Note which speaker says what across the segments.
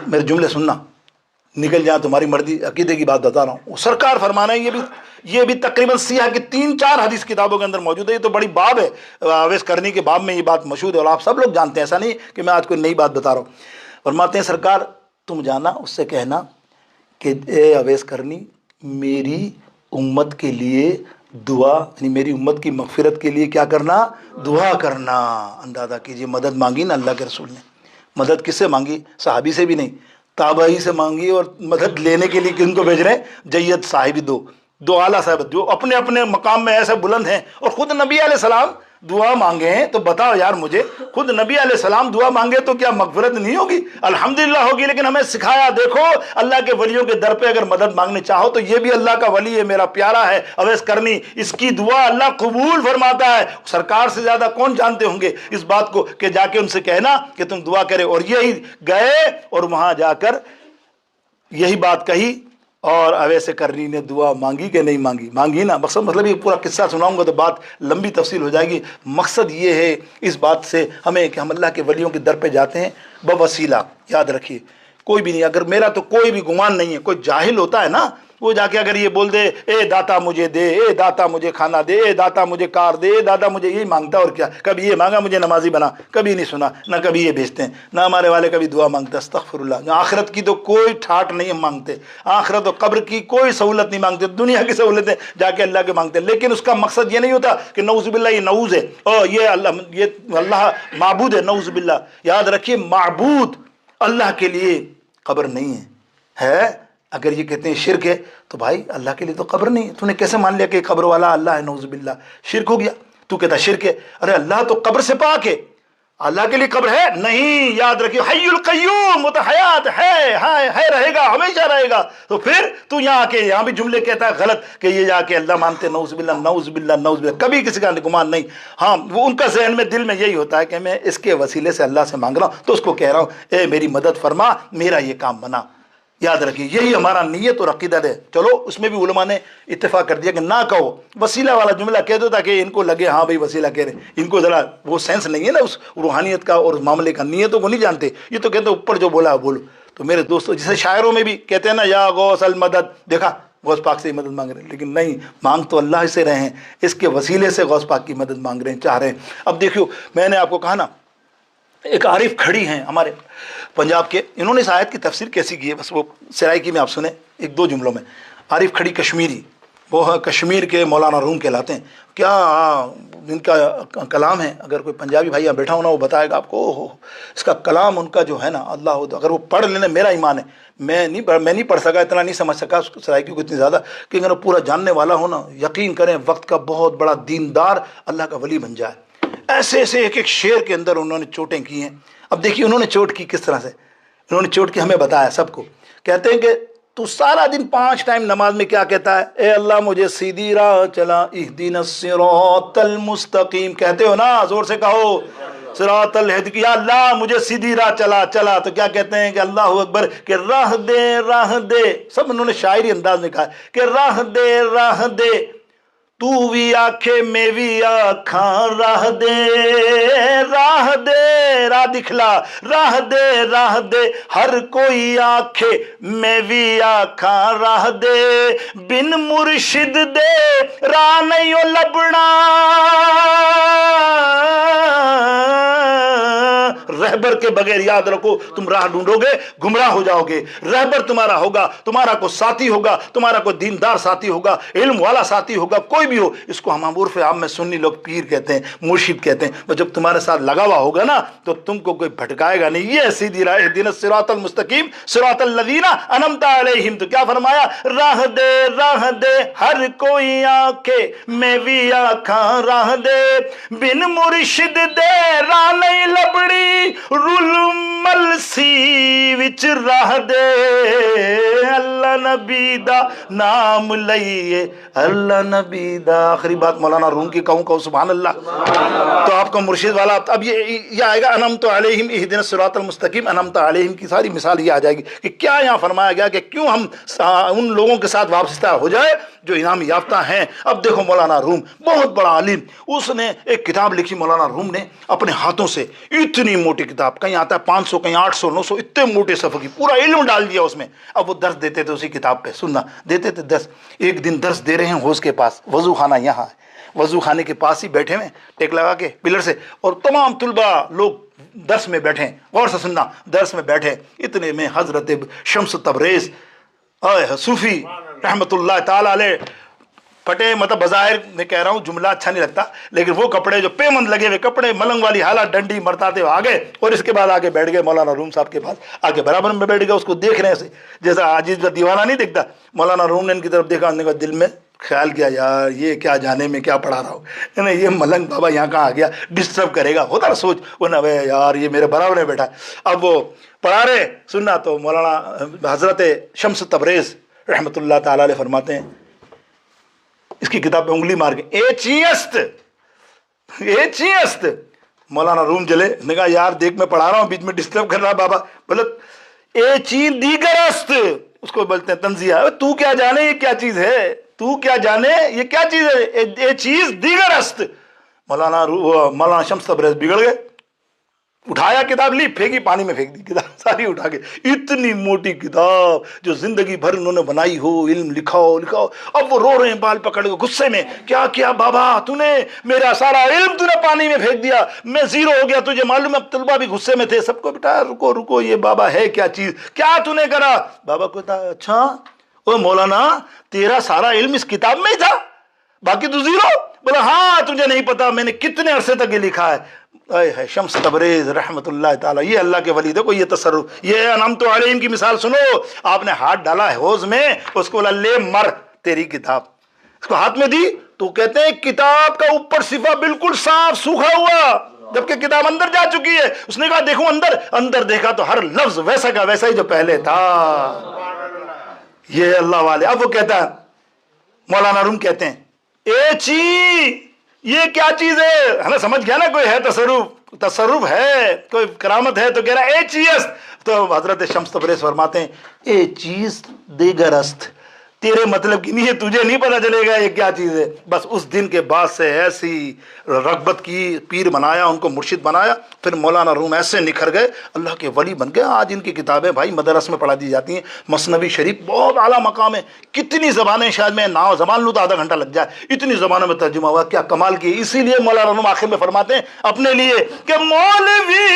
Speaker 1: میرے جملے سننا، نکل جائیں تمہاری مرضی، عقیدے کی بات بتا رہا ہوں. سرکار فرمانا ہے، یہ بھی تقریباً سیاح کی 3-4 حدیث کتابوں کے اندر موجود ہے. یہ تو بڑی باب ہے، اویس کرنی کے باب میں یہ بات مشہور ہے اور آپ سب لوگ جانتے ہیں، ایسا نہیں کہ میں آج کوئی نئی بات بتا رہا ہوں. فرماتے ہیں سرکار تم جانا اس سے کہنا کہ اے اویس کرنی میری امت کے لیے دعا، یعنی میری امت کی مغفرت کے لیے کیا کرنا؟ دعا کرنا. اندازہ کیجیے مدد مانگی نا اللہ کے رسول نے. مدد کس سے مانگی؟ صحابی سے بھی نہیں، تابعی سے مانگی. اور مدد لینے کے لیے کن کو بھیج رہے ہیں؟ جید صاحب دو اعلیٰ صاحب جو اپنے اپنے مقام میں ایسے بلند ہیں. اور خود نبی علیہ السلام دعا مانگے ہیں. تو بتاؤ یار مجھے، خود نبی علیہ السلام دعا مانگے تو کیا مغفرت نہیں ہوگی؟ الحمدللہ ہوگی. لیکن ہمیں سکھایا، دیکھو اللہ کے ولیوں کے در پہ اگر مدد مانگنے چاہو تو یہ بھی اللہ کا ولی ہے، میرا پیارا ہے اویس کرنی، اس کی دعا اللہ قبول فرماتا ہے. سرکار سے زیادہ کون جانتے ہوں گے اس بات کو کہ جا کے ان سے کہنا کہ تم دعا کرے. اور یہی گئے اور وہاں جا کر یہی بات کہی. اور اویس کرنی نے دعا مانگی کہ نہیں مانگی؟ مانگی نا. مطلب یہ پورا قصہ سناؤں گا تو بات لمبی تفصیل ہو جائے گی. مقصد یہ ہے اس بات سے ہمیں کہ ہم اللہ کے ولیوں کے در پہ جاتے ہیں بوسیلہ. یاد رکھیے کوئی بھی نہیں، اگر میرا تو کوئی بھی گمان نہیں ہے، کوئی جاہل ہوتا ہے نا وہ جا کے اگر یہ بول دے اے داتا مجھے دے، اے داتا مجھے کھانا دے، اے داتا مجھے کار دے، اے داتا مجھے، یہی مانگتا. اور کیا کبھی یہ مانگا مجھے نمازی بنا؟ کبھی نہیں سنا. نہ کبھی یہ بھیجتے ہیں، نہ ہمارے والے کبھی دعا مانگتے. استغفر اللہ. آخرت کی تو کوئی ٹھاٹ نہیں ہم مانگتے، آخرت و قبر کی کوئی سہولت نہیں مانگتے، دنیا کی سہولتیں جا کے اللہ کے مانگتے. لیکن اس کا مقصد یہ نہیں ہوتا کہ نعوذ باللہ یہ نعوذ ہے اور یہ اللہ معبود ہے. نعوذ باللہ. یاد رکھیے معبود اللہ کے لیے قبر نہیں ہے. اگر یہ کہتے ہیں شرک ہے تو بھائی اللہ کے لیے تو قبر نہیں ہے. تو نے کیسے مان لیا کہ قبر والا اللہ ہے؟ نعوذ باللہ. شرک ہو گیا. تو کہتا شرک ہے. ارے اللہ تو قبر سے پاک ہے، اللہ کے لیے قبر ہے نہیں. یاد رکھیے حی القیوم، وہ تو حیات ہے رہے گا، ہمیشہ رہے گا. تو پھر تو یہاں آ کے یہاں بھی جملے کہتا ہے غلط کہ یہ جا کے اللہ مانتے. نعوذ باللہ نعوذ باللہ نعوذ باللہ. کبھی کسی کا گمان نہیں. ہاں وہ ان کا ذہن میں دل میں یہی ہوتا ہے کہ میں اس کے وسیلے سے اللہ سے مانگ رہا ہوں تو اس کو کہہ رہا ہوں اے میری مدد فرما، میرا یہ کام بنا. یاد رکھیے یہی ہمارا نیت اور عقیدہ ہے. چلو اس میں بھی علماء نے اتفاق کر دیا کہ نہ کہو، وسیلہ والا جملہ کہہ دو تاکہ ان کو لگے ہاں بھائی وسیلہ کہہ رہے. ان کو ذرا وہ سینس نہیں ہے نا اس روحانیت کا اور اس معاملے کا، نیتوں کو نہیں جانتے. یہ تو کہتے اوپر جو بولا بولو. تو میرے دوستو جیسے شاعروں میں بھی کہتے ہیں نا یا غوث المدد، دیکھا غوث پاک سے ہی مدد مانگ رہے ہیں. لیکن نہیں، مانگ تو اللہ سے رہے ہیں، اس کے وسیلے سے غوث پاک کی مدد مانگ رہے ہیں، چاہ رہے ہیں. اب دیکھو میں نے آپ کو کہا نا ایک عارف کھڑی ہیں ہمارے پنجاب کے، انہوں نے اس آیت کی تفسیر کیسی کی ہے بس وہ سرائکی میں آپ سنیں 1-2 جملوں میں. عارف کھڑی کشمیری، وہ کشمیر کے مولانا روم کہلاتے ہیں. کیا ان کا کلام ہے، اگر کوئی پنجابی بھائی یہاں بیٹھا ہونا وہ بتائے گا آپ کو اس کا کلام ان کا جو ہے نا اللہ، اگر وہ پڑھ لینا میرا ایمان ہے. میں نہیں پڑھ سکا، اتنا نہیں سمجھ سکا سرائکی کو اتنی زیادہ کہ اگر وہ پورا جاننے والا ہو نا، یقین کریں وقت کا بہت بڑا دیندار اللہ کا ولی بن جائے. ایسے ایسے ایک شعر کے اندر انہوں نے چوٹیں کی ہیں. اب دیکھیے انہوں نے چوٹ کی کس طرح سے. انہوں نے چوٹ کی ہمیں بتایا سب کو. کہتے ہیں کہ تو سارا دن 5 ٹائم نماز میں کیا کہتا ہے؟ اے اللہ مجھے سیدھی راہ چلا، اہدنا الصراط المستقیم. کہتے ہو نا؟ زور سے کہو صراط الہدی. یا اللہ مجھے سیدھی راہ چلا. تو کیا کہتے ہیں کہ اللہ اکبر کہ راہ دے. سب انہوں نے شاعری انداز میں کہا کہ راہ دے تو بھی آکھے میں بھی آکھاں، راہ دے راہ دکھلا، راہ دے ہر کوئی آکھے میں بھی آکھاں، راہ دے بن مرشد دے راہ نہیں لبنا. رہبر کے بغیر یاد رکھو تم راہ ڈھونڈو گے گمراہ ہو جاؤ گے. رہبر تمہارا ہوگا، تمہارا کوئی ساتھی ہوگا، تمہارا کوئی دیندار ساتھی ہوگا، علم والا ساتھی ہوگا، کوئی بھی ہو. اس کو ہم عرف عام میں سنی لوگ پیر کہتے ہیں، مرشد کہتے ہیں. وہ جب تمہارے ساتھ لگا ہوا ہوگا نا تو تم کو کوئی بھٹکائے گا نہیں. یہ سیدھی راہ اہدنا الصراط المستقیم صراط الذین انعمت علیہم. تو کیا فرمایا؟ راہ دے ہر کوئی آنکھے میں بھی آکھاں، راہ دے بن مرشد دے راہ نہیں لبڑی، رول ملسی وچ راہ دے. اللہ نبی دا نام لئیے، اللہ نبی دا. آخری بات مولانا روم کی کہوں سبحان اللہ. تو آپ کا مرشد والا اب یہ آئے گا انعمت علیہم اہدنا الصراط المستقیم. انعمت علیہم کی ساری مثال یہ آ جائے گی کہ کیا یہاں فرمایا گیا کہ کیوں ہم ان لوگوں کے ساتھ وابستہ ہو جائے جو انعام یافتہ ہیں. اب دیکھو مولانا روم بہت بڑا عالم, اس نے ایک کتاب لکھی. مولانا روم نے اپنے ہاتھوں سے اتنی موٹی کتاب, کہیں آتا ہے 500 کہیں 800 900 اتنے موٹے صفحے کی, پورا علم ڈال دیا اس میں. اب وہ درس دیتے تھے اسی کتاب پہ, سننا دیتے تھے درس. ایک دن درس دے رہے ہیں حوض کے پاس, وضو خانہ یہاں ہے, وضو خانے کے پاس ہی بیٹھے ہوئے ٹیک لگا کے پلر سے, اور تمام طلباء لوگ درس میں بیٹھے. غور سے سننا, درس میں بیٹھے. اتنے میں حضرت شمس تبریز صوفی رحمۃ اللہ تعالی علیہ پٹے, مطلب بظاہر میں کہہ رہا ہوں جملہ اچھا نہیں لگتا, لیکن وہ کپڑے جو پیمند لگے ہوئے کپڑے, ملنگ والی حالات, ڈنڈی مرتاتے ہوئے آگے, اور اس کے بعد آگے بیٹھ گئے مولانا روم صاحب کے پاس. آگے برابر میں بیٹھ گئے, اس کو دیکھ رہے ہیں جیسا عاجز کا دیوانہ نہیں دیکھتا. مولانا روم نے ان کی طرف دیکھا, انہوں نے دل میں خیال کیا, یار یہ کیا جانے میں کیا پڑھا رہا ہوں, یہ ملنگ بابا یہاں کہاں آ گیا, ڈسٹرب کرے گا. ہوتا نا سوچ, وہ نہ یار یہ میرے برابر میں بیٹھا. اب وہ پڑھا رہے, سننا تو مولانا حضرت شمس تبریز رحمۃ اللہ تعالی علیہ فرماتے ہیں, اس کی کتاب پہ انگلی مار کے, اے چیست. مولانا روم جلے, نے کہا یار دیکھ میں پڑھا رہا ہوں, بیچ میں ڈسٹرب کر رہا بابا. بولے اے چیز دیگر است, اس کو بولتے ہیں تنزیہ. تو کیا جانے یہ کیا چیز ہے, تو کیا جانے یہ کیا چیز ہے, اے چیز دیگر است. مولانا شمس تبریز بگڑ گئے, اٹھایا کتاب, لی پھینکی, پانی میں پھینک دی کتاب ساری اٹھا کے. اتنی موٹی کتاب جو زندگی بھر انہوں نے بنائی ہو, علم لکھاؤ. اب وہ رو رہے ہیں بال پکڑ کے غصے میں, کیا کیا بابا تو نے, میرا سارا علم تو نے پانی میں پھینک دیا, میں زیرو ہو گیا, تجھے معلوم ہے. اب طلبہ بھی غصے میں تھے, سب کو بٹایا, رکو یہ بابا ہے کیا چیز, کیا تو نے کرا. بابا کو کہتا, اچھا او مولانا تیرا سارا علم اس کتاب میں ہی تھا, باقی تو زیرو. بولا ہاں تجھے نہیں پتا میں نے کتنے عرصے تک یہ لکھا ہے. اے شمس تبریز رحمت اللہ تعالی, یہ اللہ کے ولی, دیکھو یہ تصرف, یہ انعمت علیہم کی مثال سنو. آپ نے ہاتھ ڈالا ہے حوض میں, اس کو بولا لے مر تیری کتاب, اس کو ہاتھ میں دی تو کہتے ہیں کتاب کا اوپر صفحہ بالکل صاف سوکھا ہوا, جبکہ کتاب اندر جا چکی ہے. اس نے کہا دیکھو اندر دیکھا تو ہر لفظ ویسا کا ویسا ہی جو پہلے تھا. یہ اللہ والے. اب وہ کہتا ہے, مولانا روم کہتے ہیں اے چی, یہ کیا چیز ہے نا, سمجھ گیا نا, کوئی ہے تصرف ہے, کوئی کرامت ہے, تو کہہ رہا اے چیز. تو حضرت شمس تبریز فرماتے ہیں اے چیز دیگر است, تیرے مطلب کی نہیں ہے, تجھے نہیں پتا چلے گا یہ کیا چیز ہے. بس اس دن کے بعد سے ایسی رغبت کی, پیر بنایا, ان کو مرشد بنایا. پھر مولانا روم ایسے نکھر گئے, اللہ کے ولی بن گئے. آج ان کی کتابیں بھائی مدرس میں پڑھا دی جاتی ہیں. مثنوی شریف بہت اعلیٰ مقام ہے, کتنی زبانیں, شاید میں ناؤ زبان لوں تو آدھا گھنٹہ لگ جائے, اتنی زبانوں میں ترجمہ ہوا, کیا کمال کی. اسی لیے مولانا روم آخر میں فرماتے ہیں اپنے لیے کہ مولوی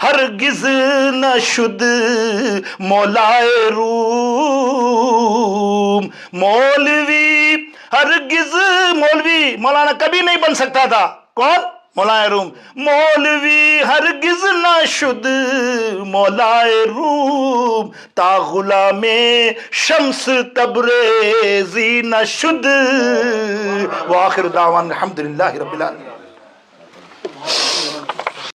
Speaker 1: ہرگز نہ شد مولائے روم, مولوی ہرگز, مولوی مولانا کبھی نہیں بن سکتا تھا. کون؟ مولانا روم. مولوی ہرگز نہ شد مولائے روم, تا غلام شمس تبریزی نہ شد. وآخر دعوان الحمدللہ رب العالمین.